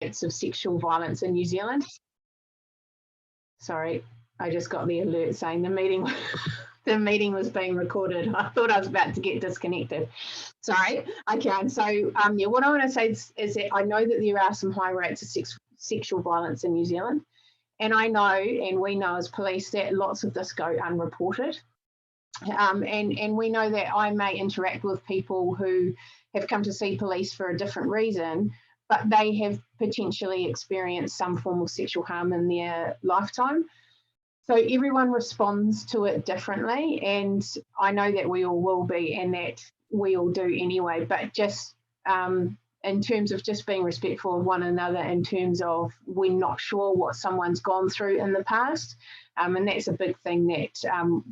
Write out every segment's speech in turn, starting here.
of sexual violence in New Zealand. Sorry, I just got the alert saying the meeting the meeting was being recorded. I thought I was about to get disconnected. Sorry, okay. So yeah, what I want to say is that I know that there are some high rates of sexual violence in New Zealand, and I know, and we know as police, that lots of this go unreported. And we know that I may interact with people who have come to see police for a different reason, but they have potentially experienced some form of sexual harm in their lifetime. So everyone responds to it differently, and I know that we all will be, and that we all do anyway, but just in terms of just being respectful of one another, in terms of we're not sure what someone's gone through in the past. And that's a big thing that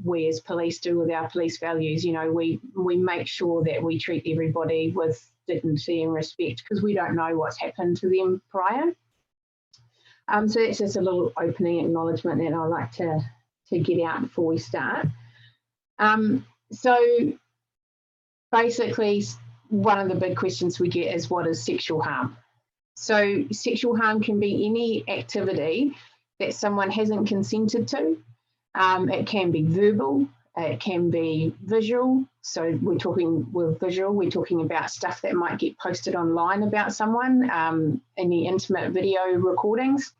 we as police do with our police values. You know, we make sure that we treat everybody with dignity and respect, because we don't know what's happened to them prior. So that's just a little opening acknowledgement that I like to get out before we start. So basically, one of the big questions we get is, what is sexual harm? So sexual harm can be any activity that someone hasn't consented to. It can be verbal, it can be visual. So we're talking about stuff that might get posted online about someone, any intimate video recordings,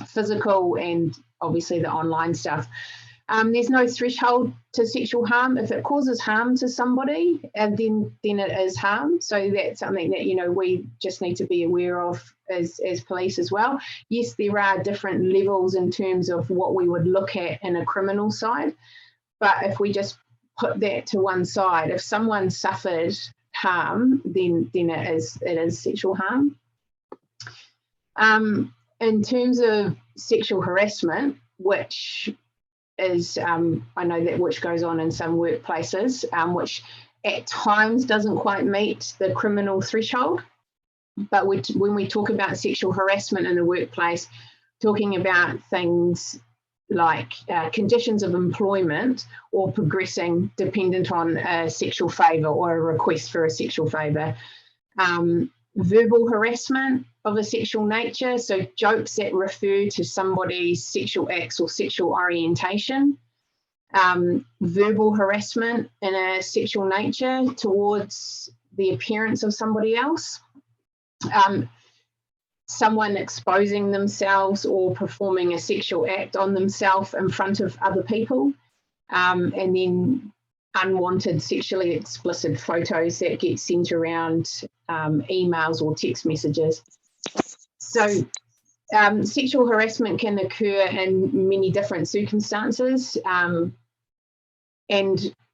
physical, and obviously the online stuff. There's no threshold to sexual harm. If it causes harm to somebody, then it is harm. So that's something that, you know, we just need to be aware of as police as well. Yes, there are different levels in terms of what we would look at in a criminal side, but if we just put that to one side, if someone suffered harm, then it is sexual harm. In terms of sexual harassment, which is, I know that which goes on in some workplaces, which at times doesn't quite meet the criminal threshold. But when we talk about sexual harassment in the workplace, talking about things like conditions of employment or progressing dependent on a sexual favour or a request for a sexual favour. Verbal harassment of a sexual nature, so jokes that refer to somebody's sexual acts or sexual orientation. Verbal harassment in a sexual nature towards the appearance of somebody else. Someone exposing themselves or performing a sexual act on themselves in front of other people. And then unwanted sexually explicit photos that get sent around, emails or text messages. So sexual harassment can occur in many different circumstances, and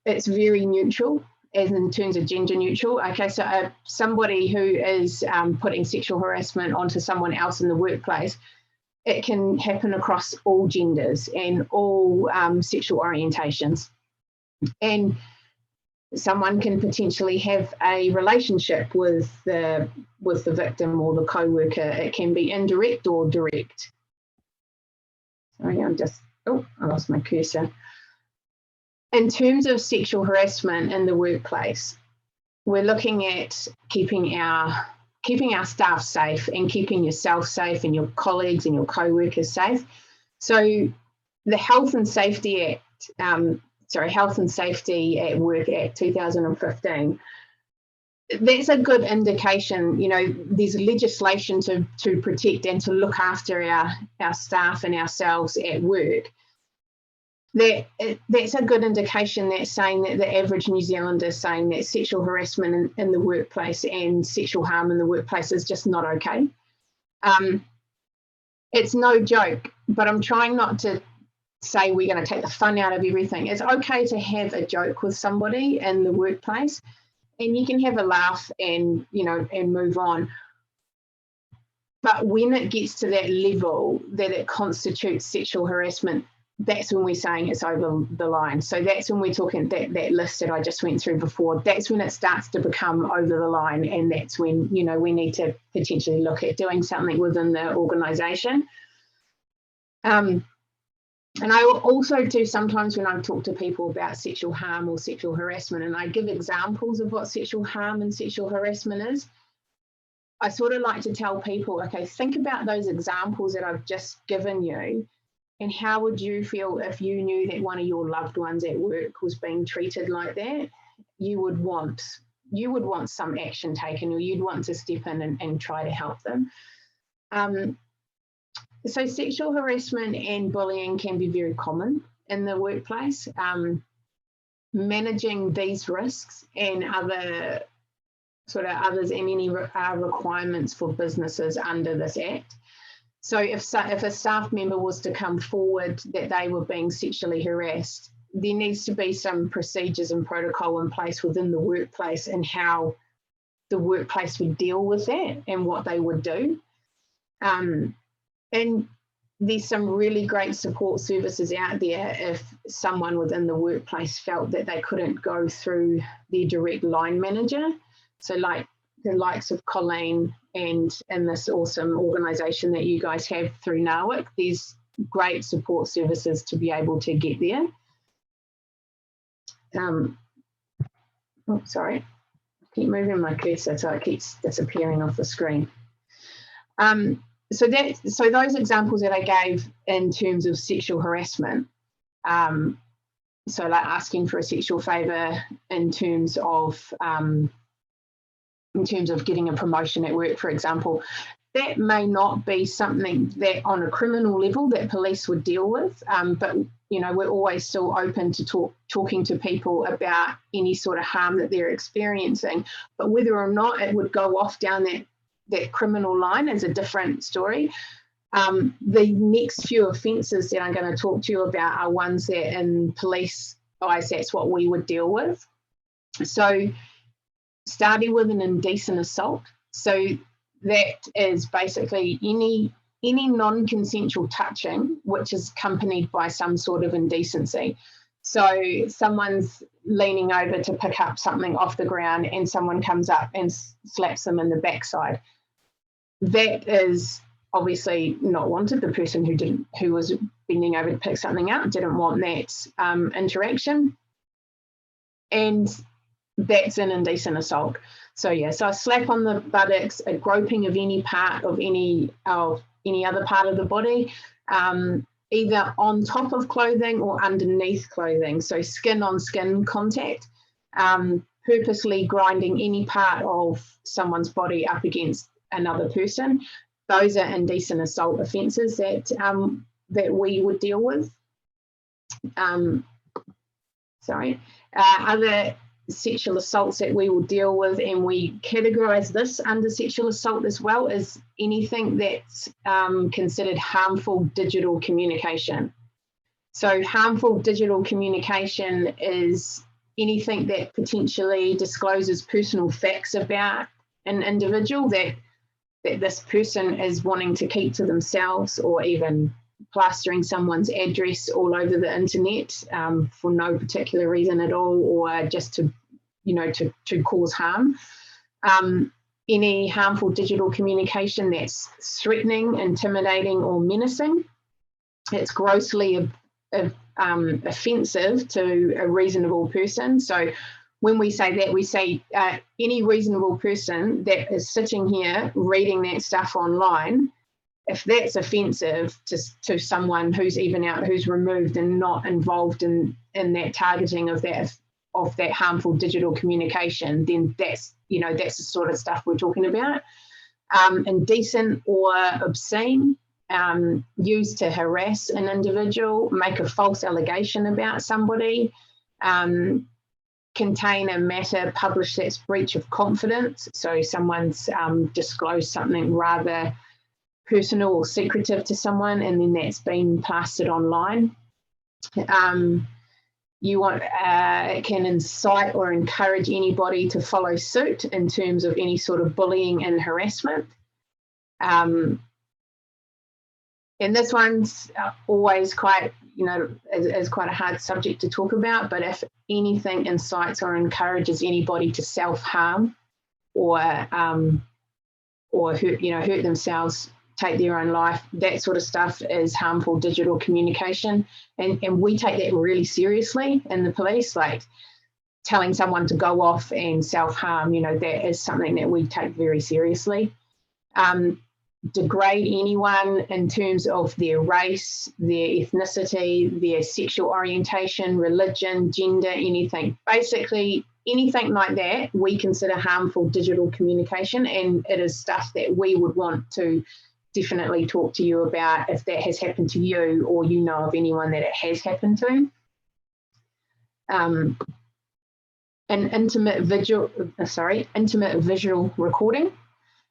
it's very neutral, as in terms of gender neutral. Okay, so somebody who is putting sexual harassment onto someone else in the workplace, it can happen across all genders and all sexual orientations. And someone can potentially have a relationship with the victim or the co-worker. It can be indirect or direct. Sorry, I lost my cursor. In terms of sexual harassment in the workplace, we're looking at keeping our staff safe and keeping yourself safe and your colleagues and your co-workers safe. So the Health and Safety at Work Act 2015, that's a good indication. You know, there's legislation to protect and to look after our staff and ourselves at work. That's a good indication that's saying that the average New Zealander is saying that sexual harassment in the workplace and sexual harm in the workplace is just not okay. It's no joke, but I'm trying not to say we're going to take the fun out of everything. It's okay to have a joke with somebody in the workplace, and you can have a laugh and, you know, and move on. But when it gets to that level that it constitutes sexual harassment, that's when we're saying it's over the line. So that's when we're talking that list that I just went through before. That's when it starts to become over the line, and that's when, you know, we need to potentially look at doing something within the organisation. And I also do sometimes when I talk to people about sexual harm or sexual harassment, and I give examples of what sexual harm and sexual harassment is. I sort of like to tell people, okay, think about those examples that I've just given you, and how would you feel if you knew that one of your loved ones at work was being treated like that? You would want some action taken, or you'd want to step in and try to help them. So sexual harassment and bullying can be very common in the workplace. Managing these risks and others and any requirements for businesses under this Act. So if a staff member was to come forward that they were being sexually harassed, there needs to be some procedures and protocol in place within the workplace, and how the workplace would deal with that and what they would do. And there's some really great support services out there if someone within the workplace felt that they couldn't go through their direct line manager. So like the likes of Colleen and this awesome organisation that you guys have through NAWIC, there's great support services to be able to get there. Sorry, I keep moving my cursor so it keeps disappearing off the screen. So those examples that I gave in terms of sexual harassment, so like asking for a sexual favour in terms of getting a promotion at work, for example, that may not be something that on a criminal level that police would deal with, but we're always still open to talking to people about any sort of harm that they're experiencing. But whether or not it would go off down that criminal line is a different story. The next few offences that I'm going to talk to you about are ones that in police eyes, that's what we would deal with. So starting with an indecent assault. So that is basically any non-consensual touching which is accompanied by some sort of indecency. So someone's leaning over to pick up something off the ground and someone comes up and slaps them in the backside. That is obviously not wanted. The person who was bending over to pick something up didn't want that interaction, and that's an indecent assault. So yeah, so a slap on the buttocks, a groping of any part of any other part of the body, either on top of clothing or underneath clothing, so skin on skin contact, purposely grinding any part of someone's body up against another person. Those are indecent assault offences that we would deal with. Other sexual assaults that we will deal with, and we categorise this under sexual assault as well, is anything that's considered harmful digital communication. So harmful digital communication is anything that potentially discloses personal facts about an individual that this person is wanting to keep to themselves, or even plastering someone's address all over the internet for no particular reason at all, or just to cause harm. Any harmful digital communication that's threatening, intimidating, or menacing, it's grossly offensive to a reasonable person. So when we say that, we say any reasonable person that is sitting here reading that stuff online, if that's offensive to someone who's removed and not involved in that targeting of that harmful digital communication, then that's the sort of stuff we're talking about. Indecent or obscene, used to harass an individual, make a false allegation about somebody, contain a matter published that's breach of confidence. So someone's disclosed something rather personal or secretive to someone, and then that's been plastered online. It can incite or encourage anybody to follow suit in terms of any sort of bullying and harassment. And this one's always quite, is quite a hard subject to talk about, but if anything incites or encourages anybody to self-harm or hurt themselves, take their own life, that sort of stuff is harmful digital communication. And we take that really seriously in the police, like telling someone to go off and self-harm, that is something that we take very seriously. degrade anyone in terms of their race, their ethnicity, their sexual orientation, religion, gender, anything. Basically, anything like that we consider harmful digital communication, and it is stuff that we would want to definitely talk to you about if that has happened to you or you know of anyone that it has happened to. An intimate visual recording.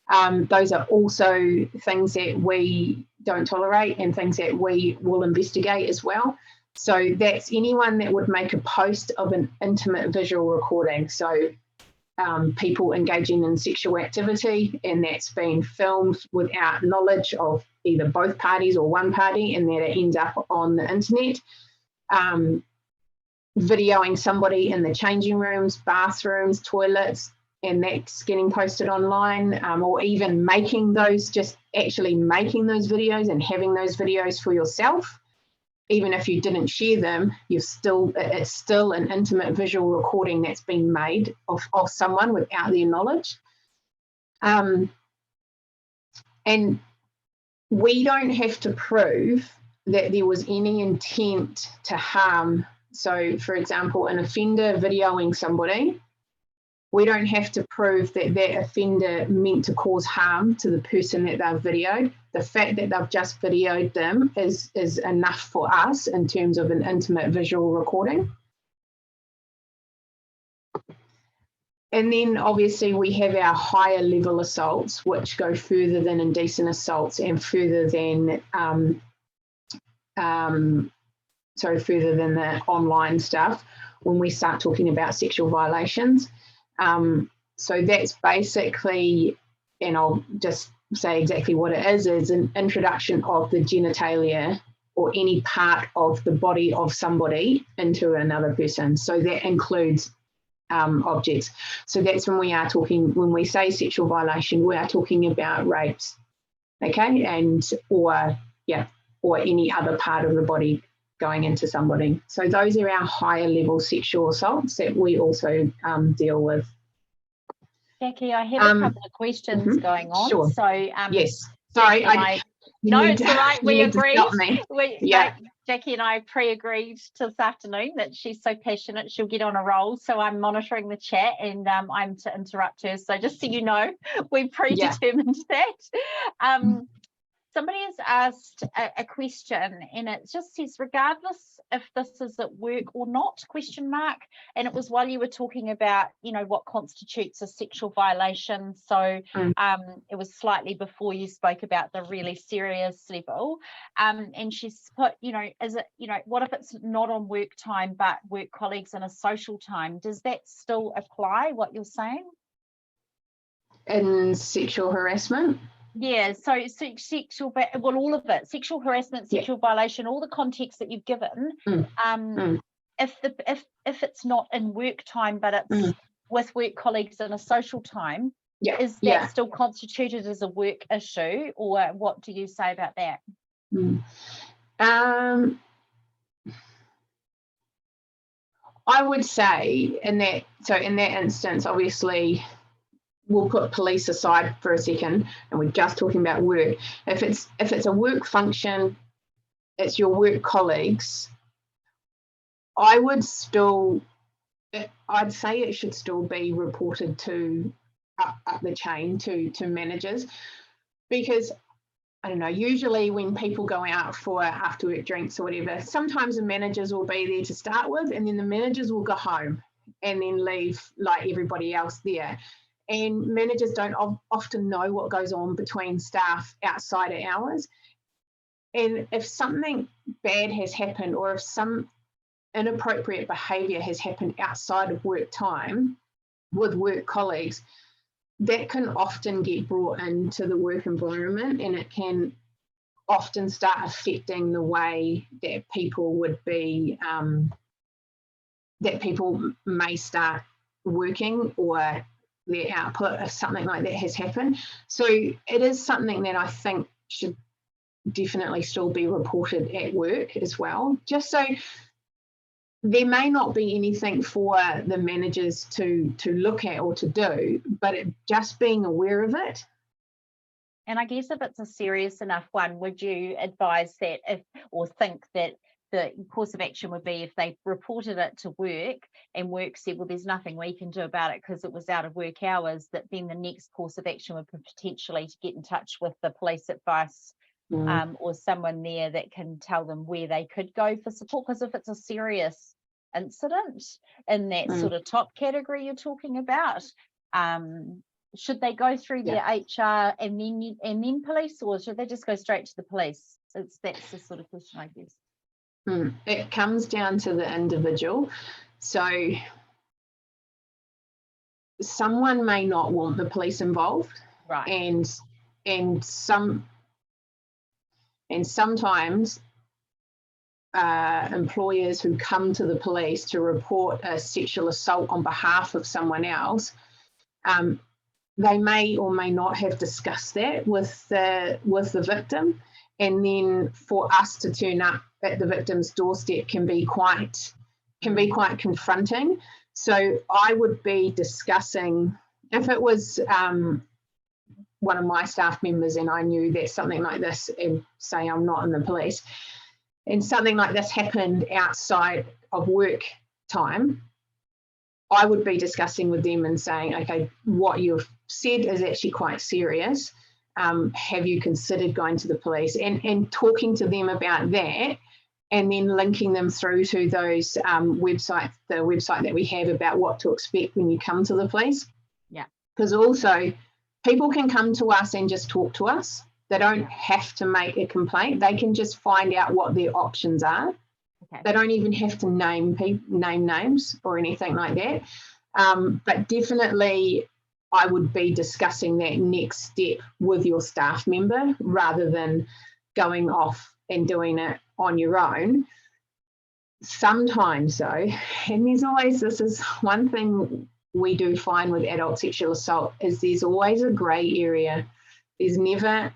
Those are also things that we don't tolerate and things that we will investigate as well. So that's anyone that would make a post of an intimate visual recording. So people engaging in sexual activity, and that's been filmed without knowledge of either both parties or one party, and that it ends up on the internet. Videoing somebody in the changing rooms, bathrooms, toilets, and that's getting posted online, or even making those, just actually making those videos and having those videos for yourself. Even if you didn't share them, it's still an intimate visual recording that's been made of someone without their knowledge. And we don't have to prove that there was any intent to harm. So, for example, an offender videoing somebody, we don't have to prove that that offender meant to cause harm to the person that they've videoed. The fact that they've just videoed them is enough for us in terms of an intimate visual recording. And then obviously we have our higher level assaults, which go further than indecent assaults and further than further than the online stuff when we start talking about sexual violations. So that's basically, and I'll just say exactly what it is an introduction of the genitalia or any part of the body of somebody into another person. So that includes objects. So that's when we are talking, when we say sexual violation, we are talking about rapes, okay, and or any other part of the body going into somebody. So those are our higher level sexual assaults that we also deal with. Jacqui, I have a couple of questions going on. Sure. So yes. Sorry, no, it's all right. We agreed. Yeah. Jacqui and I pre-agreed this afternoon that she's so passionate she'll get on a roll. So I'm monitoring the chat and I'm to interrupt her. So just so you know, we predetermined that. Somebody has asked a question, and it just says, regardless if this is at work or not, ? And it was while you were talking about, what constitutes a sexual violation. So it was slightly before you spoke about the really serious level. And she's put, is it, what if it's not on work time, but work colleagues in a social time? Does that still apply, what you're saying? In sexual harassment? Yeah, so sexual, well, all of it, sexual harassment, sexual violation, all the context that you've given. If it's not in work time, but it's with work colleagues in a social time, is that still constituted as a work issue, or what do you say about that? I would say in that instance, obviously, we'll put police aside for a second, and we're just talking about work. If it's a work function, it's your work colleagues, I'd say it should still be reported to up the chain to managers, because I don't know, usually when people go out for after work drinks or whatever, sometimes the managers will be there to start with, and then the managers will go home and then leave like everybody else there. And managers don't often know what goes on between staff outside of hours. And if something bad has happened, or if some inappropriate behaviour has happened outside of work time with work colleagues, that can often get brought into the work environment, and it can often start affecting the way that people would be, that people may start working or their output if something like that has happened. So it is something that I think should definitely still be reported at work as well, just so there may not be anything for the managers to look at or to do, but just being aware of it And I guess if it's a serious enough one, would you advise that or think that the course of action would be if they reported it to work and work said, well, there's nothing we can do about it because it was out of work hours, that then the next course of action would be potentially to get in touch with the police advice or someone there that can tell them where they could go for support? Because if it's a serious incident in that sort of top category you're talking about, should they go through their HR and then police, or should they just go straight to the police? That's the sort of question, I guess. It comes down to the individual. So someone may not want the police involved, right? And sometimes employers who come to the police to report a sexual assault on behalf of someone else, they may or may not have discussed that with the victim, and then for us to turn up at the victim's doorstep can be quite confronting. So I would be discussing, if it was one of my staff members and I knew that something like this, and say I'm not in the police, and something like this happened outside of work time, I would be discussing with them and saying, okay, what you've said is actually quite serious. Have you considered going to the police? And talking to them about that, and then linking them through to those the website that we have about what to expect when you come to the police. Yeah. Because also people can come to us and just talk to us. They don't have to make a complaint. They can just find out what their options are. Okay. They don't even have to name names or anything like that. But definitely I would be discussing that next step with your staff member rather than going off and doing it on your own. Sometimes though, and this is one thing we do find with adult sexual assault, is there's always a grey area. It's never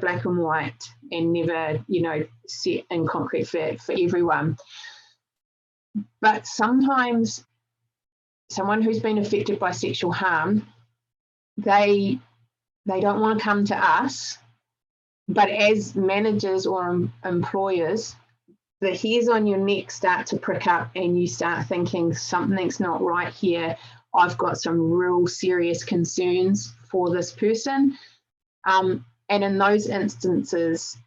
black and white and never, set in concrete for everyone. But sometimes someone who's been affected by sexual harm, they don't want to come to us, but as managers or employers, the hairs on your neck start to prick up and you start thinking something's not right here. I've got some real serious concerns for this person. And in those instances,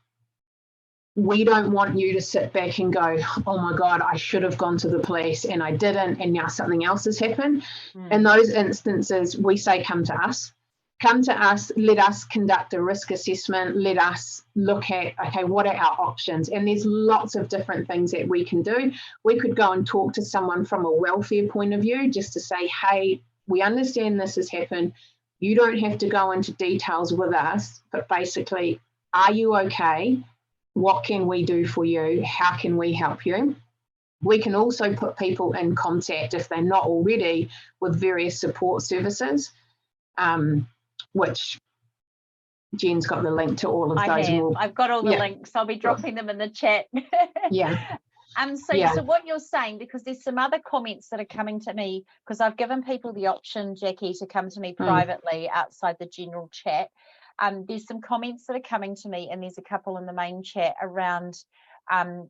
we don't want you to sit back and go, oh my God, I should have gone to the police and I didn't, and now something else has happened. In those instances, we say, come to us. Come to us, let us conduct a risk assessment, let us look at, okay, what are our options? And there's lots of different things that we can do. We could go and talk to someone from a welfare point of view just to say, hey, we understand this has happened. You don't have to go into details with us, but basically, are you okay? What can we do for you? How can we help you? We can also put people in contact, if they're not already, with various support services, which Jen's got the link to all of those. I've got all the links. I'll be dropping them in the chat. So what you're saying, because there's some other comments that are coming to me, because I've given people the option, Jacqui, to come to me privately outside the general chat. There's some comments that are coming to me, and there's a couple in the main chat around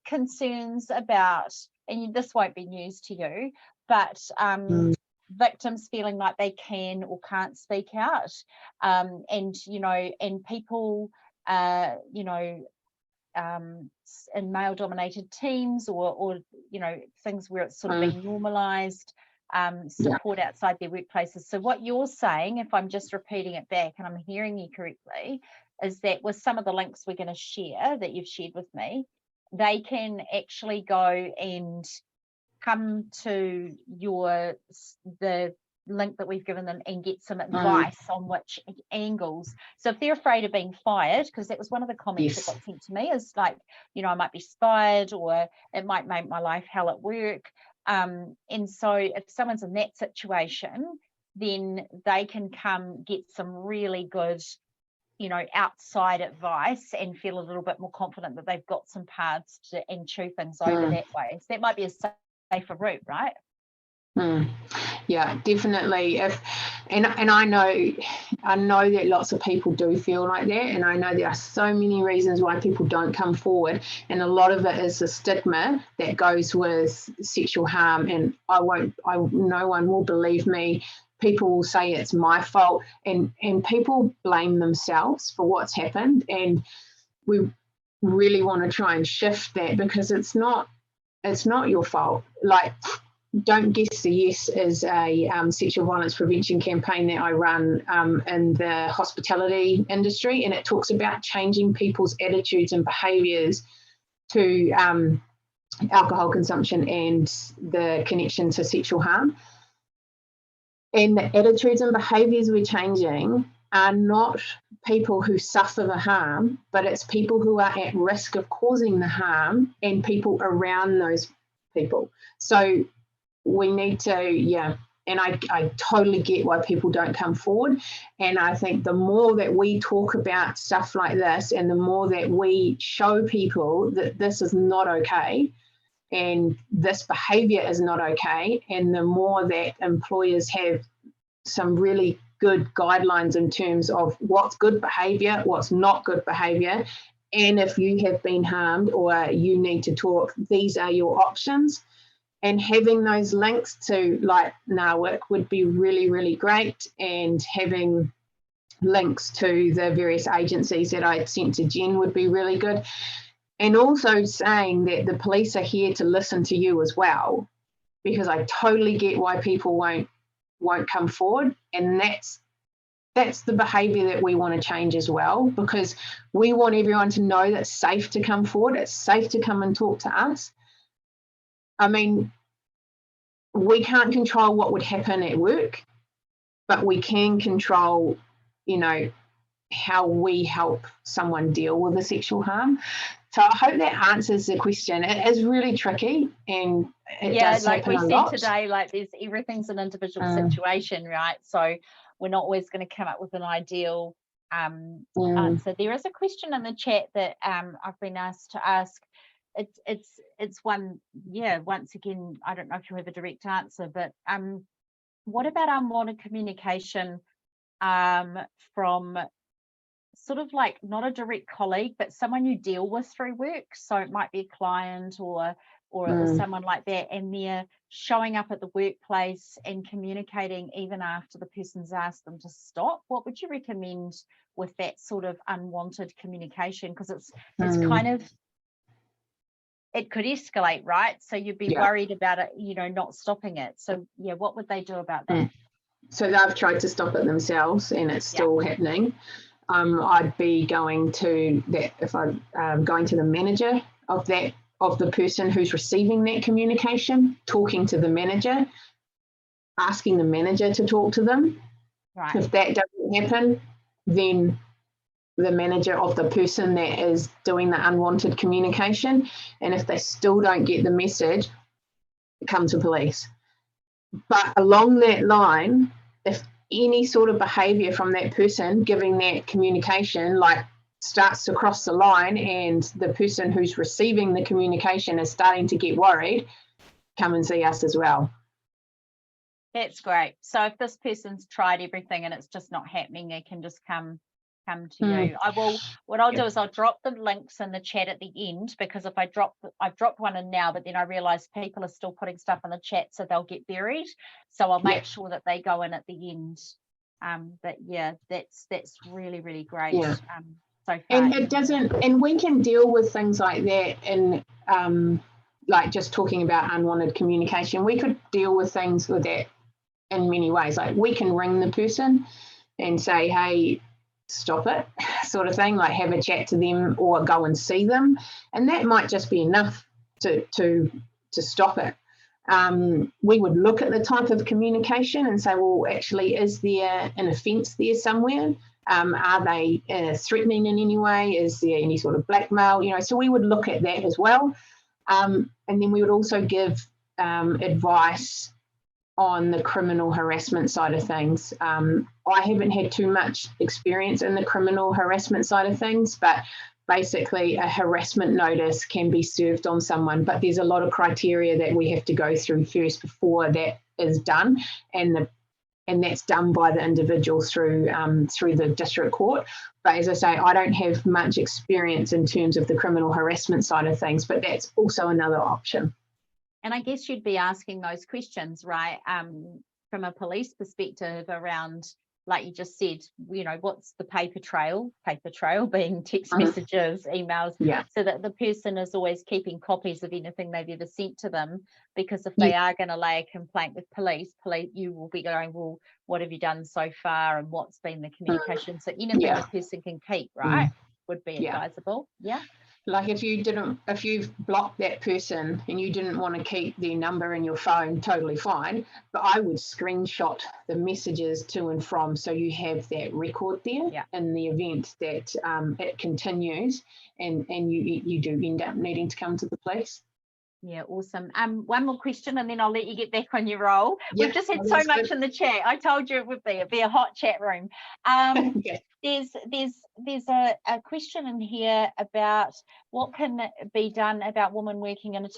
concerns about, and this won't be news to you, but victims feeling like they can or can't speak out, and people in male-dominated teams or things where it's sort of being normalised, support outside their workplaces. So what you're saying, if I'm just repeating it back and I'm hearing you correctly, is that with some of the links we're going to share that you've shared with me, they can actually go and come to the link that we've given them and get some advice on which angles. So if they're afraid of being fired, because that was one of the comments that got sent to me, is like, I might be fired, or it might make my life hell at work. And so if someone's in that situation, then they can come get some really good, outside advice and feel a little bit more confident that they've got some paths to and chew things over that way. So that might be a safer route, right? Yeah, definitely. And I know that lots of people do feel like that, and I know there are so many reasons why people don't come forward, and a lot of it is the stigma that goes with sexual harm. And no one will believe me. People will say it's my fault, and people blame themselves for what's happened. And we really want to try and shift that, because it's not your fault. Like, Don't Guess the Yes is a sexual violence prevention campaign that I run in the hospitality industry, and it talks about changing people's attitudes and behaviours to alcohol consumption and the connection to sexual harm. And the attitudes and behaviours we're changing are not people who suffer the harm, but it's people who are at risk of causing the harm and people around those people. So we need to, and I totally get why people don't come forward. And I think the more that we talk about stuff like this, and the more that we show people that this is not okay and this behaviour is not okay, and the more that employers have some really good guidelines in terms of what's good behaviour, what's not good behaviour, and if you have been harmed or you need to talk, these are your options. And having those links to like NAWIC would be really, really great, and having links to the various agencies that I sent to Jen would be really good. And also saying that the police are here to listen to you as well, because I totally get why people won't come forward, and that's the behaviour that we want to change as well, because we want everyone to know that it's safe to come forward, it's safe to come and talk to us. I mean, we can't control what would happen at work, but we can control, how we help someone deal with the sexual harm. So I hope that answers the question. It is really tricky, and it does like happen we a said lot. today, like everything's an individual situation, right? So we're not always going to come up with an ideal answer. There is a question in the chat that I've been asked to ask. It's one, once again, I don't know if you have a direct answer, but what about unwanted communication from sort of like not a direct colleague, but someone you deal with through work? So it might be a client or someone like that, and they're showing up at the workplace and communicating even after the person's asked them to stop. What would you recommend with that sort of unwanted communication? Because it's kind of, it could escalate, right? So you'd be worried about it, not stopping it. So what would they do about that? So they've tried to stop it themselves, and it's still happening. I'd be going to that, if I'm going to the manager of the person who's receiving that communication, talking to the manager, asking the manager to talk to them. Right. If that doesn't happen, then the manager of the person that is doing the unwanted communication, and if they still don't get the message, come to police. But along that line, if any sort of behaviour from that person giving that communication starts to cross the line, and the person who's receiving the communication is starting to get worried, come and see us as well. That's great. So if this person's tried everything and it's just not happening, they can just come to you. What I'll do is I'll drop the links in the chat at the end, because if I've dropped one in now, but then I realize people are still putting stuff in the chat, so they'll get buried. So I'll make sure that they go in at the end. But that's really, really great. So far. And it doesn't, and we can deal with things like that in like just talking about unwanted communication. We could deal with things with that in many ways. Like we can ring the person and say, hey, stop it, sort of thing, like have a chat to them or go and see them, and that might just be enough to stop it. We would look at the type of communication and say, well, actually, is there an offence there somewhere? Are they threatening in any way? Is there any sort of blackmail? So we would look at that as well, and then we would also give advice on the criminal harassment side of things. I haven't had too much experience in the criminal harassment side of things, but basically a harassment notice can be served on someone, but there's a lot of criteria that we have to go through first before that is done, and that's done by the individual through the district court. But as I say, I don't have much experience in terms of the criminal harassment side of things, but that's also another option. And I guess you'd be asking those questions, right, from a police perspective around, like you just said, you know, what's the paper trail being text messages, emails, so that the person is always keeping copies of anything they've ever sent to them, because if they are going to lay a complaint with police, you will be going, well, what have you done so far, and what's been the communication? So anything the person can keep, right, would be advisable. Like if you've blocked that person and you didn't want to keep their number in your phone, totally fine. But I would screenshot the messages to and from, so you have that record there in the event that it continues and you do end up needing to come to the police. Yeah, awesome. One more question and then I'll let you get back on your role. We've just had so much in the chat. I told you it'd be a hot chat room. There's a question in here about what can be done about women working in a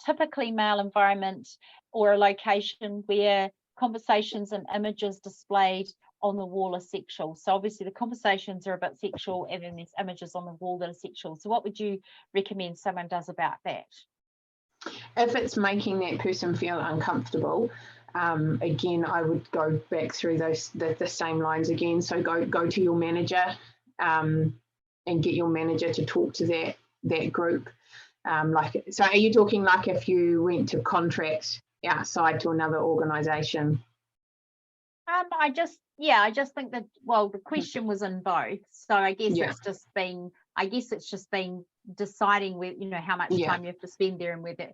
typically male environment or a location where conversations and images displayed on the wall are sexual. So obviously the conversations are a bit sexual and then there's images on the wall that are sexual. So what would you recommend someone does about that? If it's making that person feel uncomfortable, again, I would go back through the same lines again. So go to your manager and get your manager to talk to that group. So are you talking like if you went to contract outside to another organisation? I just think that, well, the question was in both. So I guess it's just been deciding where, you know, how much time you have to spend there, and whether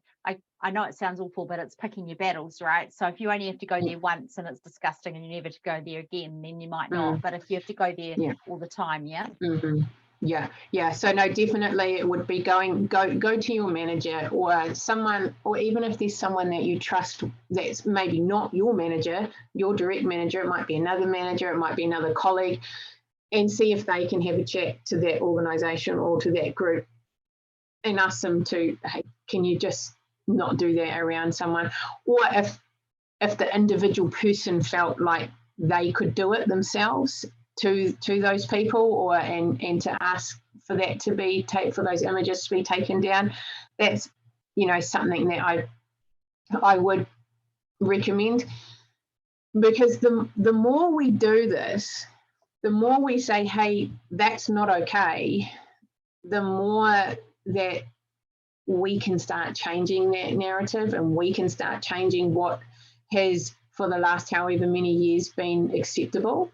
I know it sounds awful, but it's picking your battles, right? So if you only have to go there once and it's disgusting and you never to go there again, then you might not. But if you have to go there all the time, so no, definitely it would be go to your manager or someone, or even if there's someone that you trust that's maybe not your manager, your direct manager, it might be another manager, it might be another colleague, and see if they can have a chat to that organisation or to that group and ask them to, hey, can you just not do that around someone? Or if the individual person felt like they could do it themselves to those people, or and to ask for that to be for those images to be taken down, that's, you know, something that I would recommend, because the more we do this, the more we say, hey, that's not okay, the more that we can start changing that narrative, and we can start changing what has for the last however many years been acceptable.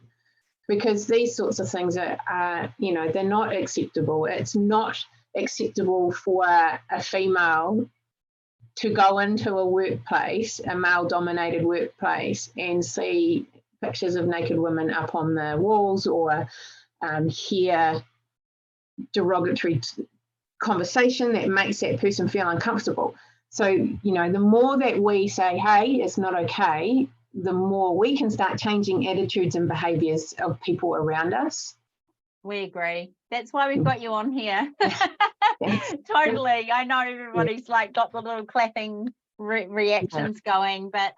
Because these sorts of things are, you know, they're not acceptable. It's not acceptable for a female to go into a workplace, a male-dominated workplace, and see pictures of naked women up on the walls, or hear derogatory conversation that makes that person feel uncomfortable. So, you know, the more that we say, hey, it's not okay, the more we can start changing attitudes and behaviours of people around us. We agree. That's why we've got you on here. Totally. I know everybody's like got the little clapping reactions going, but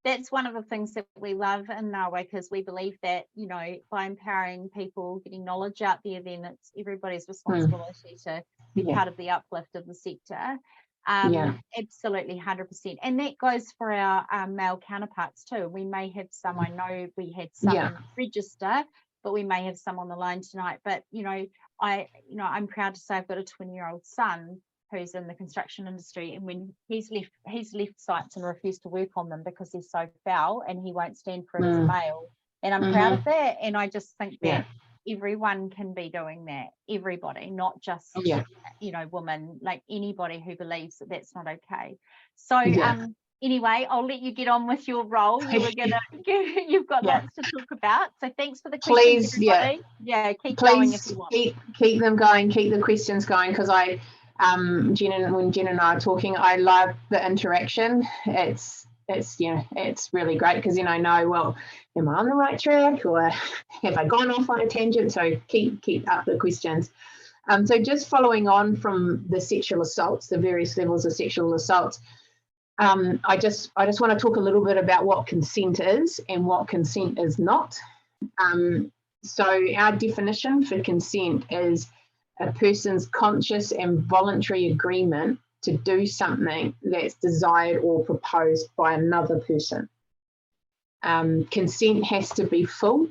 that's one of the things that we love in NAWIC, is we believe that, you know, by empowering people, getting knowledge out there, then it's everybody's responsibility to be part of the uplift of the sector. Absolutely, 100%. And that goes for our male counterparts too. We may have some, I know we had some register, but we may have some on the line tonight. But I'm proud to say I've got a 20-year-old son who's in the construction industry, and when he's left sites and refused to work on them because they're so foul, and he won't stand for it as a male. And I'm proud of that. And I just think that everyone can be doing that. Everybody, not just you know, women, like anybody who believes that that's not okay. So anyway, I'll let you get on with your role. You've got lots to talk about. So thanks for the questions, everybody. Keep going if you want. Keep them going. Keep the questions going, because when Jen and I are talking, I love the interaction. It's really great, because then I know, well, am I on the right track, or have I gone off on a tangent? So keep up the questions. So just following on from the sexual assaults, the various levels of sexual assaults, I just want to talk a little bit about what consent is and what consent is not. So our definition for consent is a person's conscious and voluntary agreement to do something that's desired or proposed by another person. Consent has to be full,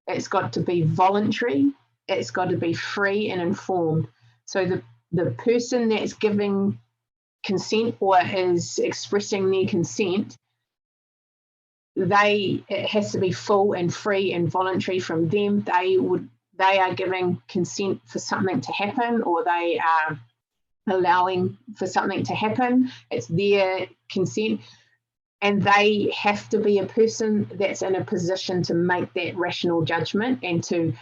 it's got to be voluntary, it's got to be free and informed. So the person that's giving consent or is expressing their consent, it has to be full and free and voluntary from them. They are giving consent for something to happen, or they are allowing for something to happen. It's their consent, and they have to be a person that's in a position to make that rational judgment and to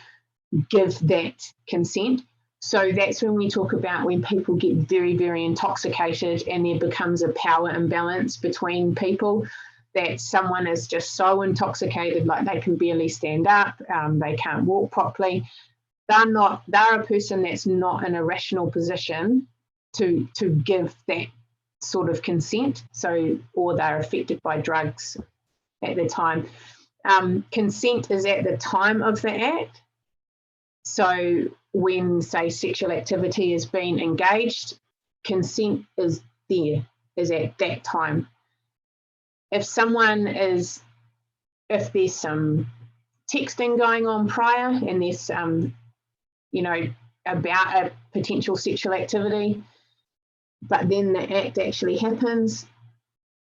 give that consent. So that's when we talk about when people get very, very intoxicated and there becomes a power imbalance between people, that someone is just so intoxicated, like they can barely stand up, they can't walk properly. They're a person that's not in a rational position to give that sort of consent. So, or they're affected by drugs at the time. Consent is at the time of the act. So when, say, sexual activity is being engaged, consent is at that time. If there's some texting going on prior and there's about a potential sexual activity, but then the act actually happens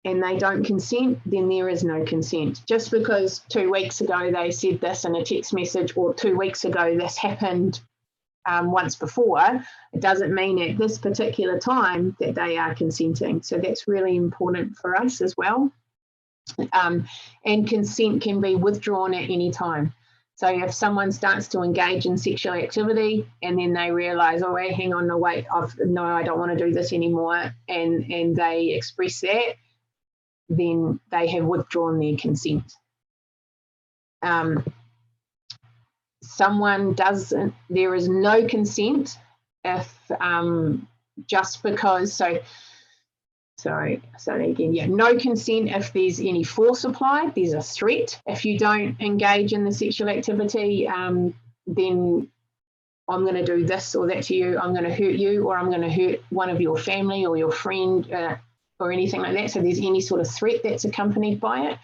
and they don't consent, then there is no consent. Just because 2 weeks ago they said this in a text message, or 2 weeks ago this happened once before, it doesn't mean at this particular time that they are consenting. So that's really important for us as well. And consent can be withdrawn at any time. So if someone starts to engage in sexual activity and then they realise, oh, wait, hang on, no, wait, no, I don't want to do this anymore, and they express that, then they have withdrawn their consent. There is no consent if just because, no consent if there's any force applied, there's a threat. If you don't engage in the sexual activity, then I'm going to do this or that to you, I'm going to hurt you, or I'm going to hurt one of your family or your friend, or anything like that. So there's any sort of threat that's accompanied by it.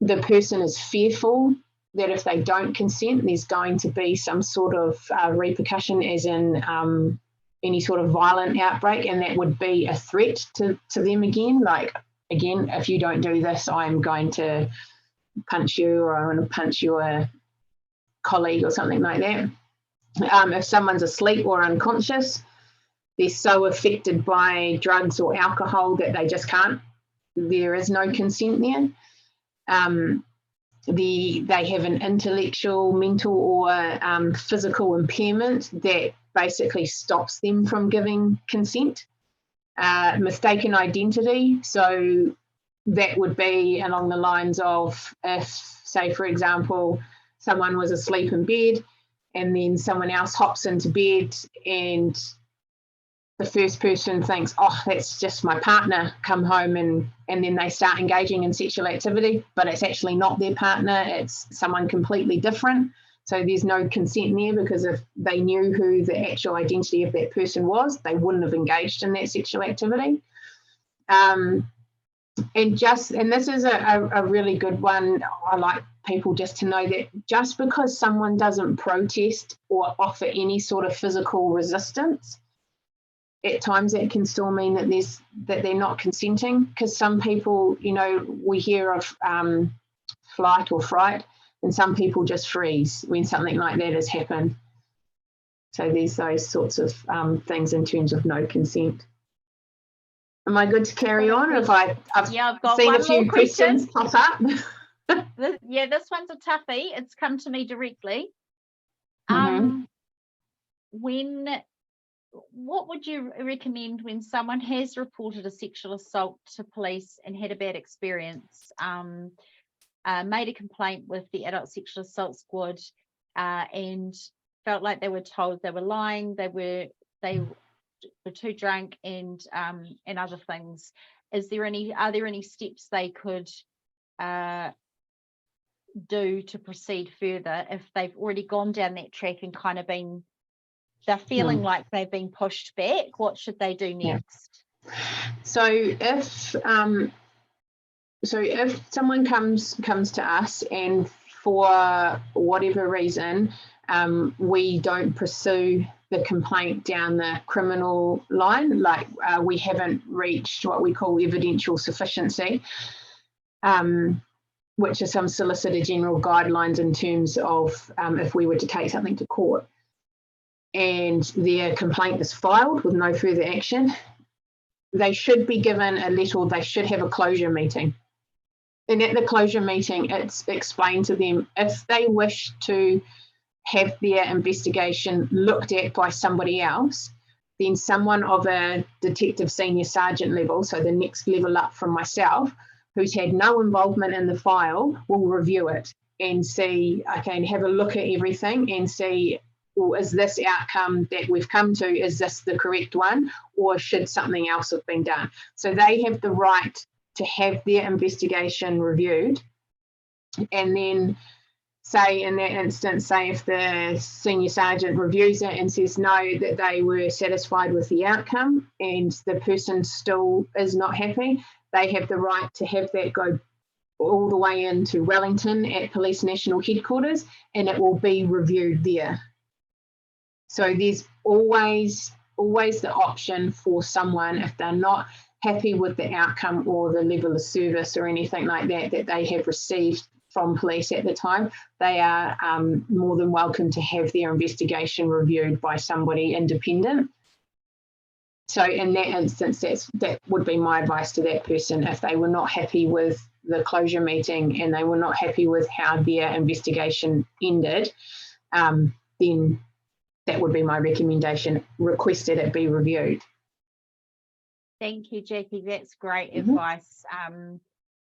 The person is fearful that if they don't consent, there's going to be some sort of repercussion, as in any sort of violent outbreak, and that would be a threat to them again. Like, again, if you don't do this, I'm going to punch you, or I'm going to punch your colleague or something like that. If someone's asleep or unconscious, they're so affected by drugs or alcohol that they just can't, there is no consent there. They have an intellectual, mental, or physical impairment that basically stops them from giving consent. Mistaken identity, so that would be along the lines of if, say, for example, someone was asleep in bed and then someone else hops into bed and the first person thinks, oh, that's just my partner come home, and then they start engaging in sexual activity, but it's actually not their partner, it's someone completely different. So there's no consent there, because if they knew who the actual identity of that person was, they wouldn't have engaged in that sexual activity. And this is a really good one. I like people just to know that just because someone doesn't protest or offer any sort of physical resistance, at times that can still mean that they're not consenting, because some people, we hear of flight or fright, and some people just freeze when something like that has happened. So there's those sorts of things in terms of no consent. Am I good to carry on? I've got seen a few questions pop up. This one's a toughie. It's come to me directly. What would you recommend when someone has reported a sexual assault to police and had a bad experience, made a complaint with the adult sexual assault squad, and felt like they were told they were lying, they were too drunk, and other things. Are there any steps they could do to proceed further if they've already gone down that track and kind of they're feeling like they've been pushed back? What should they do next? So if someone comes to us and for whatever reason we don't pursue the complaint down the criminal line, like we haven't reached what we call evidential sufficiency, which are some Solicitor General guidelines in terms of if we were to take something to court and their complaint is filed with no further action, they should be given a letter, or they should have a closure meeting. And at the closure meeting, it's explained to them if they wish to have their investigation looked at by somebody else, then someone of a detective senior sergeant level, so the next level up from myself, who's had no involvement in the file, will review it and see, okay, and have a look at everything and see, well, is this outcome that we've come to, is this the correct one, or should something else have been done? So they have the right to have their investigation reviewed, and then say in that instance, say if the senior sergeant reviews it and says no, that they were satisfied with the outcome and the person still is not happy, they have the right to have that go all the way into Wellington at Police National Headquarters, and it will be reviewed there. So there's always the option for someone, if they're not happy with the outcome or the level of service or anything like that that they have received from police at the time, they are more than welcome to have their investigation reviewed by somebody independent. So in that instance, that would be my advice to that person. If they were not happy with the closure meeting and they were not happy with how their investigation ended, then that would be my recommendation, request that it be reviewed. Thank you, Jacqui. That's great advice.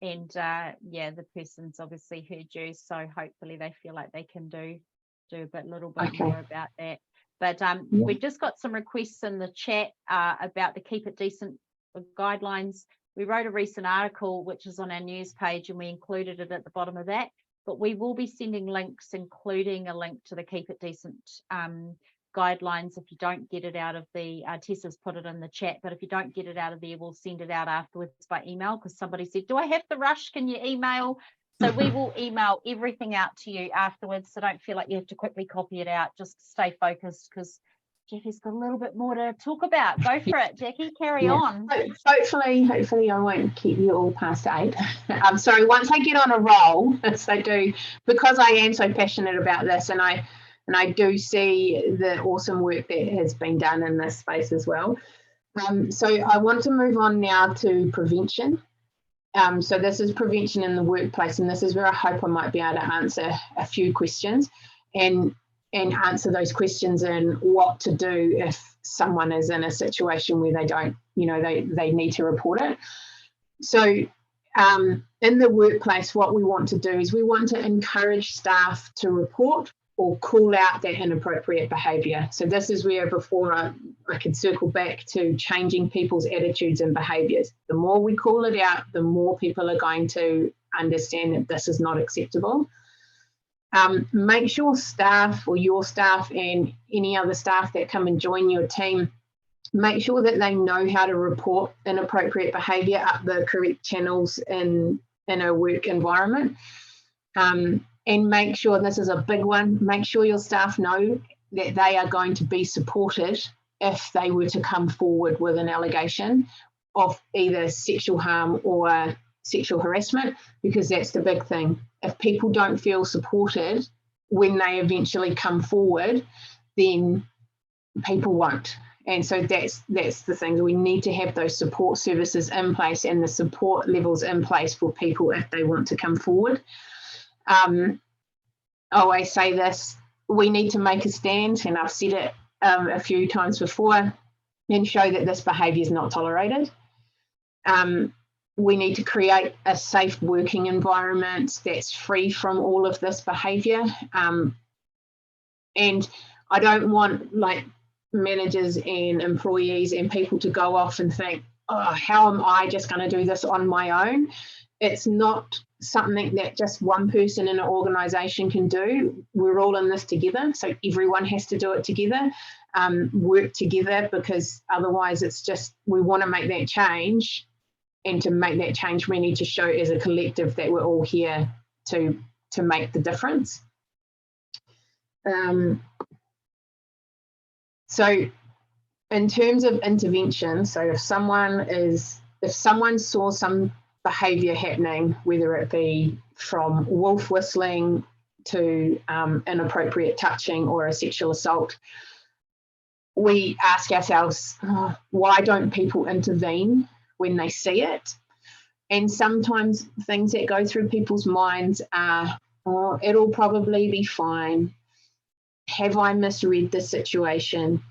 Yeah, the person's obviously heard you, so hopefully they feel like they can do a little bit more about that. But we've just got some requests in the chat about the Keep It Decent guidelines. We wrote a recent article which is on our news page, and we included it at the bottom of that. But we will be sending links, including a link to the Keep It Decent guidelines. If you don't get it out of the Tessa's put it in the chat, but if you don't get it out of there, we'll send it out afterwards by email, because somebody said, do I have to rush, can you email? So we will email everything out to you afterwards, so don't feel like you have to quickly copy it out. Just stay focused, because Jacqui's got a little bit more to talk about. Go for it, Jacqui, carry on. Hopefully I won't keep you all past 8. I'm sorry, once I get on a roll, as I do, because I am so passionate about this, and I do see the awesome work that has been done in this space as well. So I want to move on now to prevention. So this is prevention in the workplace, and this is where I hope I might be able to answer a few questions and answer those questions in what to do if someone is in a situation where they don't, they need to report it. So in the workplace, what we want to do is we want to encourage staff to report or call out that inappropriate behaviour. So this is where before I could circle back to changing people's attitudes and behaviours. The more we call it out, the more people are going to understand that this is not acceptable. Make sure staff, or your staff and any other staff that come and join your team, make sure that they know how to report inappropriate behaviour up the correct channels in a work environment. And make sure, and this is a big one, make sure your staff know that they are going to be supported if they were to come forward with an allegation of either sexual harm or sexual harassment, because that's the big thing. If people don't feel supported when they eventually come forward, then people won't. And so that's the thing. We need to have those support services in place and the support levels in place for people if they want to come forward. I always say this, we need to make a stand, and I've said it a few times before, and show that this behaviour is not tolerated. We need to create a safe working environment that's free from all of this behaviour. And I don't want like managers and employees and people to go off and think, oh, how am I just going to do this on my own? It's not something that just one person in an organisation can do. We're all in this together, so everyone has to do it together, work together, because otherwise it's just, we want to make that change, and to make that change we need to show as a collective that we're all here to make the difference. So in terms of intervention, so if someone saw some behaviour happening, whether it be from wolf whistling to inappropriate touching or a sexual assault, we ask ourselves, why don't people intervene when they see it? And sometimes things that go through people's minds are, oh, it'll probably be fine. Have I misread the situation?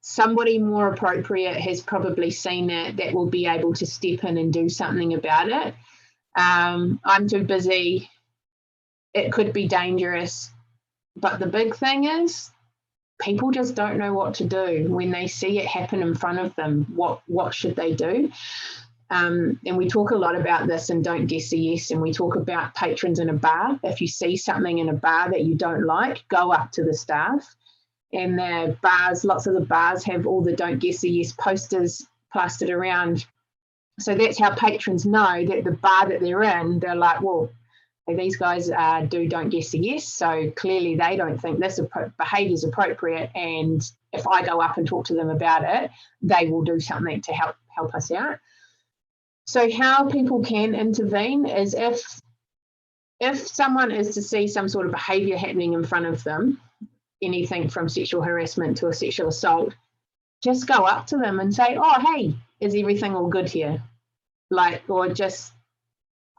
Somebody more appropriate has probably seen it that will be able to step in and do something about it. I'm too busy. It could be dangerous. But the big thing is, people just don't know what to do when they see it happen in front of them. What should they do? And we talk a lot about this in Don't Guess a Yes, and we talk about patrons in a bar. If you see something in a bar that you don't like, go up to the staff. And the bars, lots of the bars have all the Don't Guess a Yes posters plastered around. So that's how patrons know that the bar that they're in, they're like, well, these guys don't guess a yes, so clearly they don't think this behaviour is appropriate, and if I go up and talk to them about it, they will do something to help us out. So how people can intervene is if someone is to see some sort of behaviour happening in front of them, anything from sexual harassment to a sexual assault, just go up to them and say, oh, hey, is everything all good here? Like, or just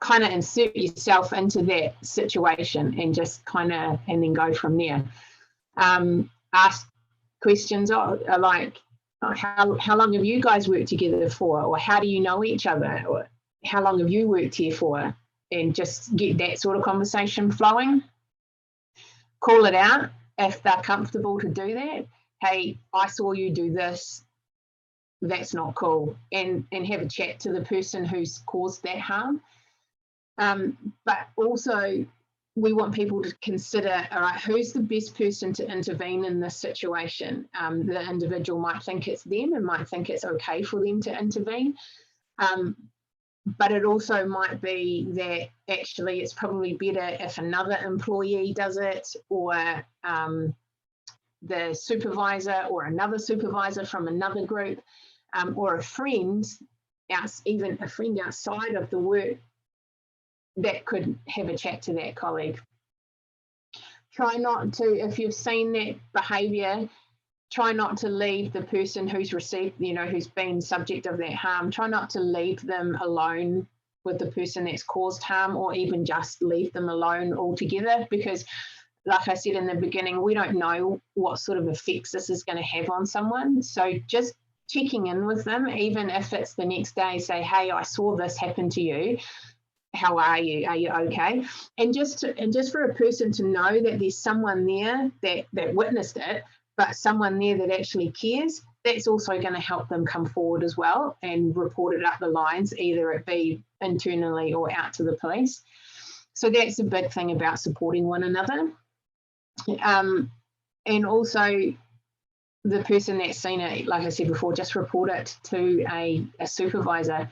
kind of insert yourself into that situation and just kind of, and then go from there. Ask questions like, how long have you guys worked together for? Or how do you know each other? Or how long have you worked here for? And just get that sort of conversation flowing. Call it out if they're comfortable to do that. Hey, I saw you do this. That's not cool. And have a chat to the person who's caused that harm. But also we want people to consider, all right, who's the best person to intervene in this situation? The individual might think it's them and might think it's okay for them to intervene. But it also might be that actually it's probably better if another employee does it, or the supervisor, or another supervisor from another group, or a friend, even a friend outside of the work, that could have a chat to that colleague. Try not to, if you've seen that behaviour, try not to leave the person who's received, who's been subject of that harm, try not to leave them alone with the person that's caused harm, or even just leave them alone altogether, because like I said in the beginning, we don't know what sort of effects this is going to have on someone. So just checking in with them, even if it's the next day, say, hey, I saw this happen to you. How are you? Are you okay? And just for a person to know that there's someone there that witnessed it, but someone there that actually cares, that's also going to help them come forward as well and report it up the lines, either it be internally or out to the police. So that's a big thing about supporting one another. And also the person that's seen it, like I said before, just report it to a supervisor.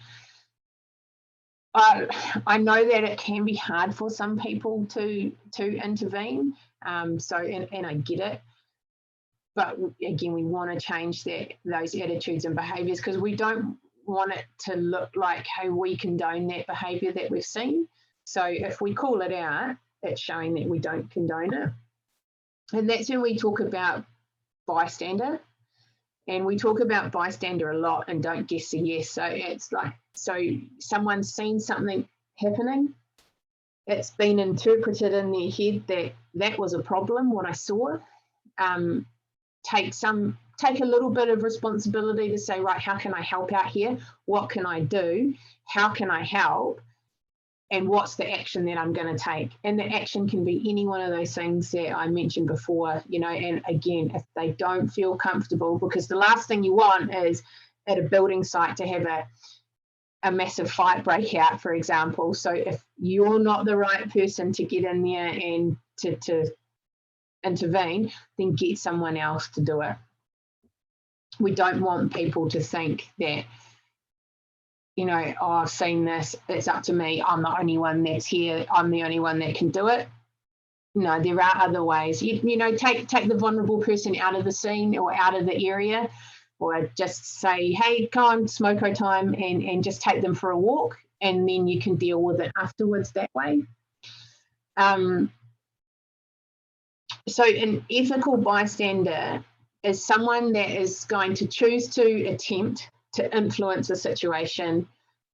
I know that it can be hard for some people to intervene, and I get it, but again, we want to change those attitudes and behaviours, because we don't want it to look like, hey, we condone that behaviour that we've seen. So if we call it out, it's showing that we don't condone it. And that's when we talk about bystander. And we talk about bystander a lot and Don't Guess a Yes. So it's like, so someone's seen something happening, it's been interpreted in their head that was a problem, what I saw. Take a little bit of responsibility to say, right, how can I help out here? What can I do? How can I help? and what's the action that I'm going to take? And the action can be any one of those things that I mentioned before, you know, and again, if they don't feel comfortable, because the last thing you want is at a building site to have a massive fight break out, for example. So if you're not the right person to get in there and to intervene, then get someone else to do it. We don't want people to think that, you know, oh, I've seen this, it's up to me, I'm the only one that's here, I'm the only one that can do it. No, there are other ways. You know, take the vulnerable person out of the scene or out of the area, or just say, hey, come on, smoko time, and just take them for a walk, and then you can deal with it afterwards that way. So an ethical bystander is someone that is going to choose to attempt to influence a situation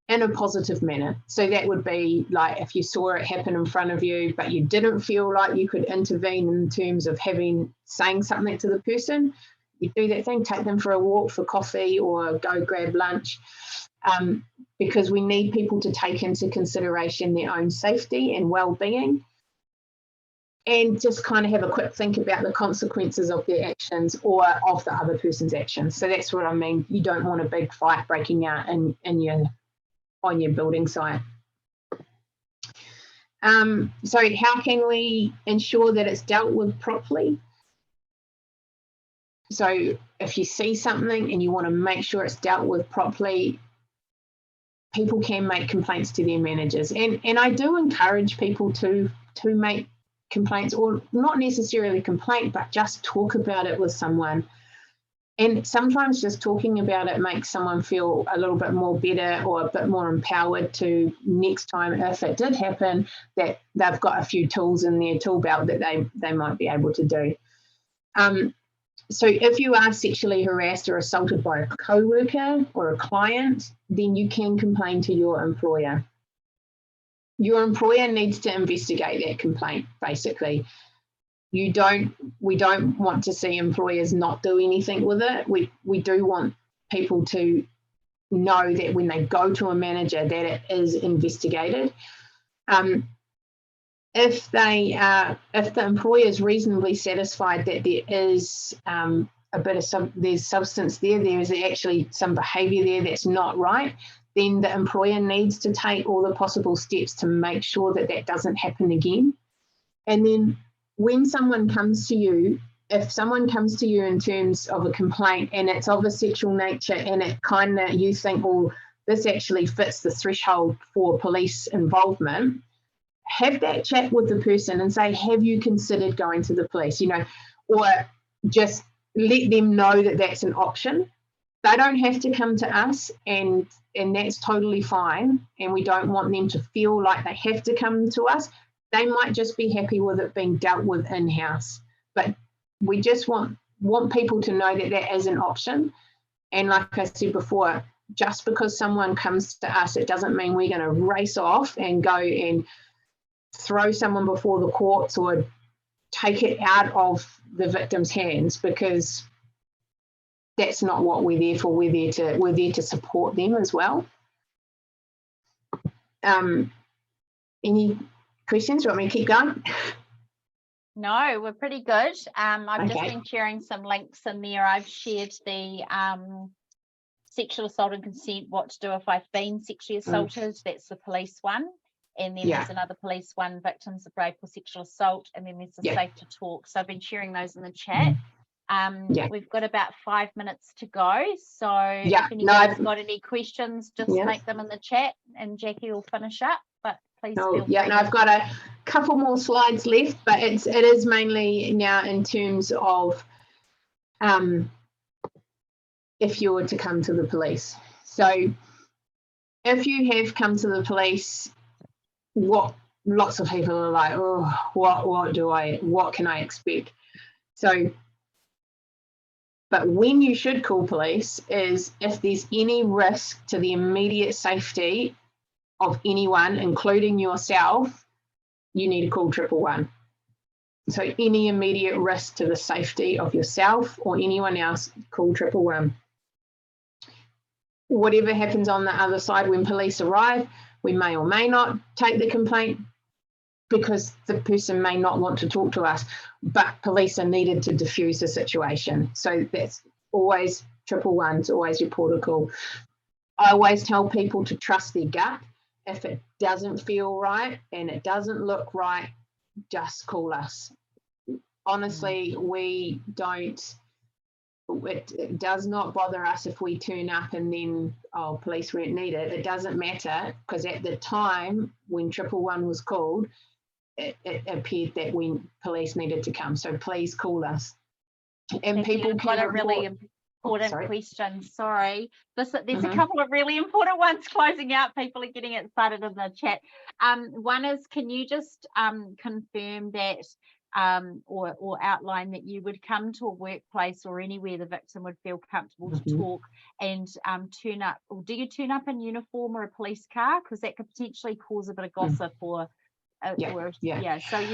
in a positive manner. So that would be like if you saw it happen in front of you, but you didn't feel like you could intervene in terms of saying something to the person, you do that thing, take them for a walk, for coffee, or go grab lunch, because we need people to take into consideration their own safety and well-being, and just kind of have a quick think about the consequences of their actions or of the other person's actions. So that's what I mean. You don't want a big fight breaking out on your building site. So how can we ensure that it's dealt with properly? So if you see something and you want to make sure it's dealt with properly, people can make complaints to their managers. And I do encourage people to make complaints, or not necessarily complaint, but just talk about it with someone. And sometimes just talking about it makes someone feel a little bit more better, or a bit more empowered to next time, if it did happen, that they've got a few tools in their tool belt that they might be able to do. So if you are sexually harassed or assaulted by a co-worker or a client, then you can complain to your employer. Your employer needs to investigate that complaint, basically. We don't want to see employers not do anything with it. We do want people to know that when they go to a manager, that it is investigated. If the employer is reasonably satisfied that there is a bit of there's substance there, there is actually some behaviour there that's not right, then the employer needs to take all the possible steps to make sure that that doesn't happen again. And then when someone comes to you, if someone comes to you in terms of a complaint and it's of a sexual nature, and it kind of, you think, well, this actually fits the threshold for police involvement, have that chat with the person and say, have you considered going to the police? You know, or just let them know that that's an option. They don't have to come to us, and that's totally fine. And we don't want them to feel like they have to come to us. They might just be happy with it being dealt with in-house. But we just want people to know that that is an option. And like I said before, just because someone comes to us, it doesn't mean we're going to race off and go and throw someone before the courts or take it out of the victim's hands, because that's not what we're there for. We're there to support them as well. Any questions? Do you want me to keep going? No, we're pretty good. I've just been sharing some links in there. I've shared the sexual assault and consent, what to do if I've been sexually assaulted. That's the police one. And then there's another police one, victims of rape or sexual assault. And then there's the safe to talk. So I've been sharing those in the chat. We've got about 5 minutes to go. So if anyone's got any questions, just make them in the chat and Jacqui will finish up. But please feel free. I've got a couple more slides left, but it is mainly now in terms of if you were to come to the police. So if you have come to the police, lots of people are like, oh, what can I expect? So, but when you should call police is if there's any risk to the immediate safety of anyone, including yourself, you need to call 111. So any immediate risk to the safety of yourself or anyone else, call 111. Whatever happens on the other side when police arrive, We may or may not take the complaint because the person may not want to talk to us, but police are needed to diffuse the situation. So that's always 111's, always your protocol. I always tell people to trust their gut. If it doesn't feel right and it doesn't look right, just call us. Honestly, we don't, it does not bother us if we turn up and then, oh, police weren't needed. It doesn't matter, because at the time when 111 was called, it appeared that police needed to come. So please call us. And people can a really important question. Sorry, there's a couple of really important ones closing out. People are getting excited in the chat. One is, can you just confirm that or outline that you would come to a workplace or anywhere the victim would feel comfortable to talk and turn up, or do you turn up in uniform or a police car? Because that could potentially cause a bit of gossip or so you're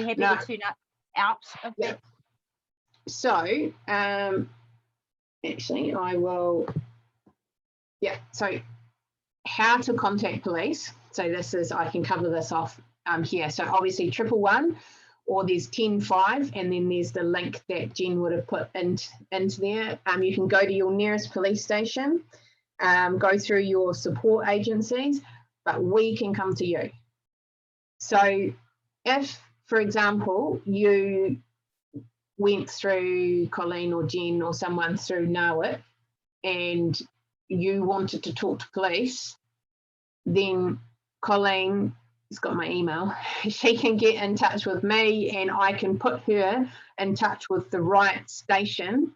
happy to turn up out of that? So actually I will, so how to contact police. So this is, I can cover this off here. So obviously 111, or there's 10-5, and then there's the link that Jen would have put into there. You can go to your nearest police station, go through your support agencies, but we can come to you. So if, for example, you went through Colleen or Jen or someone through NAWIC and you wanted to talk to police, then Colleen has got my email. She can get in touch with me and I can put her in touch with the right station,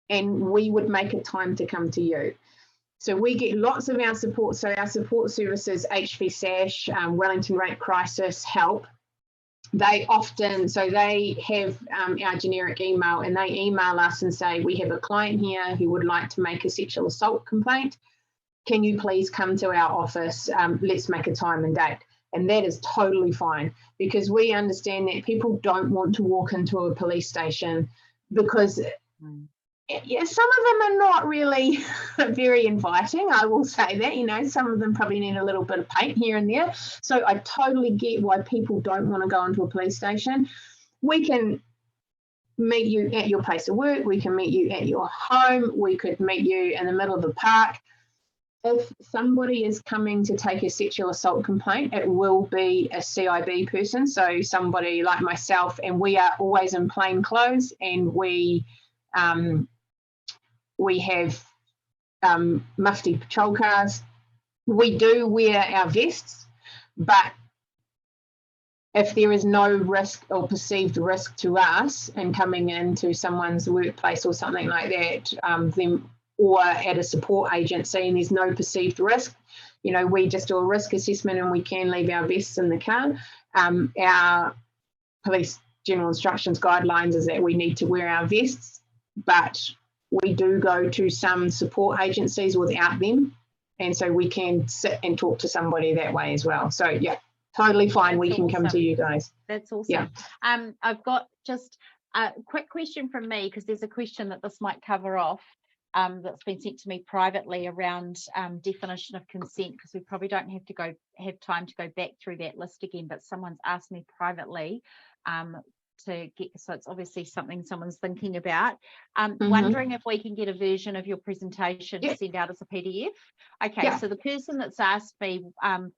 and we would make a time to come to you. So we get lots of our support. So our support services, HVSASH, Wellington Rape Crisis, Help, they often, so they have our generic email, and they email us and say, we have a client here who would like to make a sexual assault complaint. Can you please come to our office? Let's make a time and date. And that is totally fine, because we understand that people don't want to walk into a police station because some of them are not really very inviting. I will say that, some of them probably need a little bit of paint here and there. So I totally get why people don't want to go into a police station. We can meet you at your place of work. We can meet you at your home. We could meet you in the middle of the park. If somebody is coming to take a sexual assault complaint, it will be a CIB person, so somebody like myself, and we are always in plain clothes, and we have mufti patrol cars. We do wear our vests, but if there is no risk or perceived risk to us in coming into someone's workplace or something like that, then, or at a support agency, and there's no perceived risk, we just do a risk assessment and we can leave our vests in the car. Our police general instructions guidelines is that we need to wear our vests, but we do go to some support agencies without them, and so we can sit and talk to somebody that way as well. So yeah, totally fine. We can come to you guys. That's awesome. Yeah. I've got just a quick question from me, because there's a question that this might cover off. That's been sent to me privately around definition of consent, because we probably don't have time to go back through that list again, but someone's asked me privately to get, so it's obviously something someone's thinking about. Wondering if we can get a version of your presentation to send out as a PDF. Okay, so the person that's asked me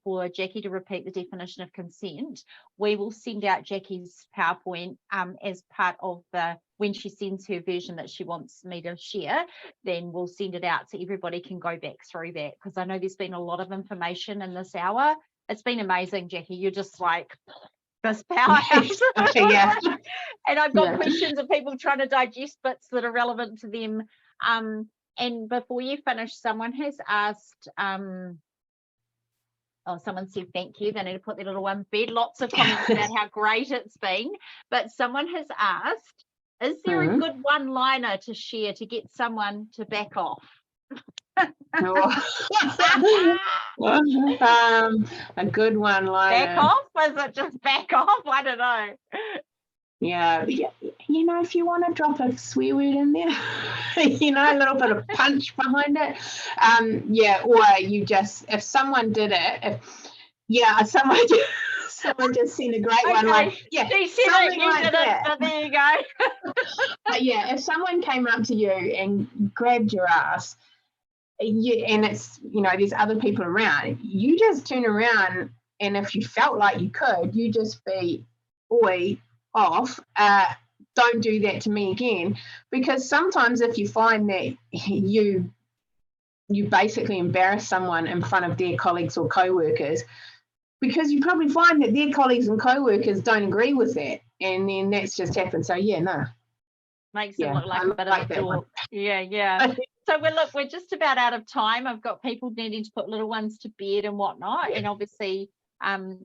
for Jacqui to repeat the definition of consent, we will send out Jacqui's PowerPoint as part of when she sends her version that she wants me to share, then we'll send it out so everybody can go back through that, because I know there's been a lot of information in this hour. It's been amazing, Jacqui. You're just like this powerhouse. And I've got questions of people trying to digest bits that are relevant to them. And before you finish, someone has asked, someone said thank you. They need to put their little one bed. Lots of comments about how great it's been. But someone has asked, is there a good one-liner to share to get someone to back off? A good one-liner. Back off? Is it just back off? I don't know. Yeah, if you want to drop a swear word in there, a little bit of punch behind it. Or you just, if someone did it, Yeah, someone just sent a great one. Like, yeah, she said it, something you like did that. it, but there you go. But yeah, if someone came up to you and grabbed your ass, and it's, there's other people around, you just turn around, and if you felt like you could, you just be, oi, off, don't do that to me again. Because sometimes if you find that you basically embarrass someone in front of their colleagues or co-workers, because you probably find that their colleagues and co-workers don't agree with that, and then that's just happened. So yeah, no. Makes them look like a bit of a dork. Yeah. So we're just about out of time. I've got people needing to put little ones to bed and whatnot, and obviously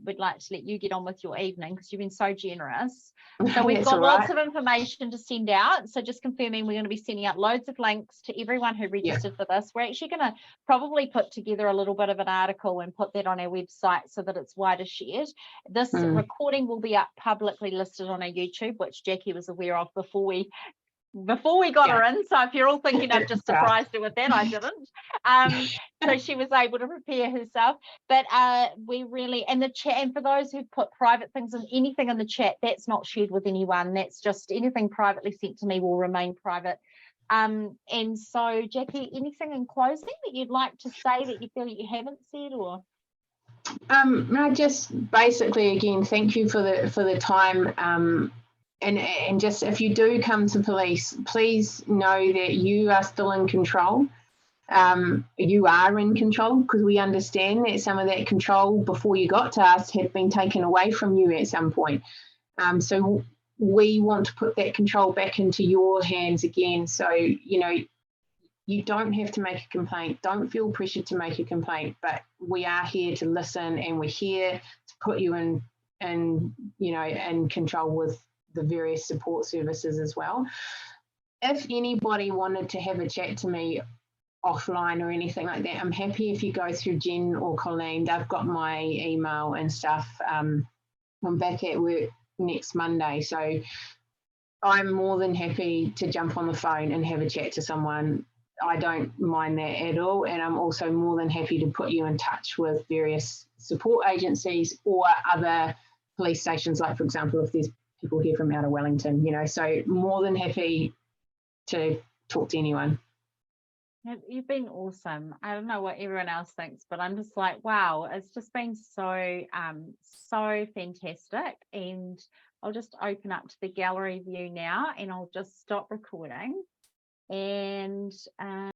we'd like to let you get on with your evening because you've been so generous. So we've got lots of information to send out. So just confirming, we're going to be sending out loads of links to everyone who registered for this. We're actually going to probably put together a little bit of an article and put that on our website so that it's wider shared. This recording will be up publicly listed on our YouTube, which Jacqui was aware of before we got her in. So if you're all thinking I've just surprised her with that, I didn't. So she was able to prepare herself. But we really, and the chat, and for those who've put private things and anything in the chat, that's not shared with anyone. That's just anything privately sent to me will remain private. And so, Jacqui, anything in closing that you'd like to say that you feel you haven't said, or? No, just basically, again, thank you for the time. And just, if you do come to police, please know that you are still in control. You are in control, because we understand that some of that control before you got to us had been taken away from you at some point. So we want to put that control back into your hands again. So, you don't have to make a complaint. Don't feel pressured to make a complaint, but we are here to listen, and we're here to put you in control with the various support services as well. If anybody wanted to have a chat to me offline or anything like that, I'm happy if you go through Jen or Colleen. They've got my email and stuff. I'm back at work next Monday, so I'm more than happy to jump on the phone and have a chat to someone. I don't mind that at all, and I'm also more than happy to put you in touch with various support agencies or other police stations, like, for example, if there's people here from out of Wellington, so more than happy to talk to anyone. You've been awesome. I don't know what everyone else thinks, but I'm just like, wow, it's just been so fantastic. And I'll just open up to the gallery view now, and I'll just stop recording. And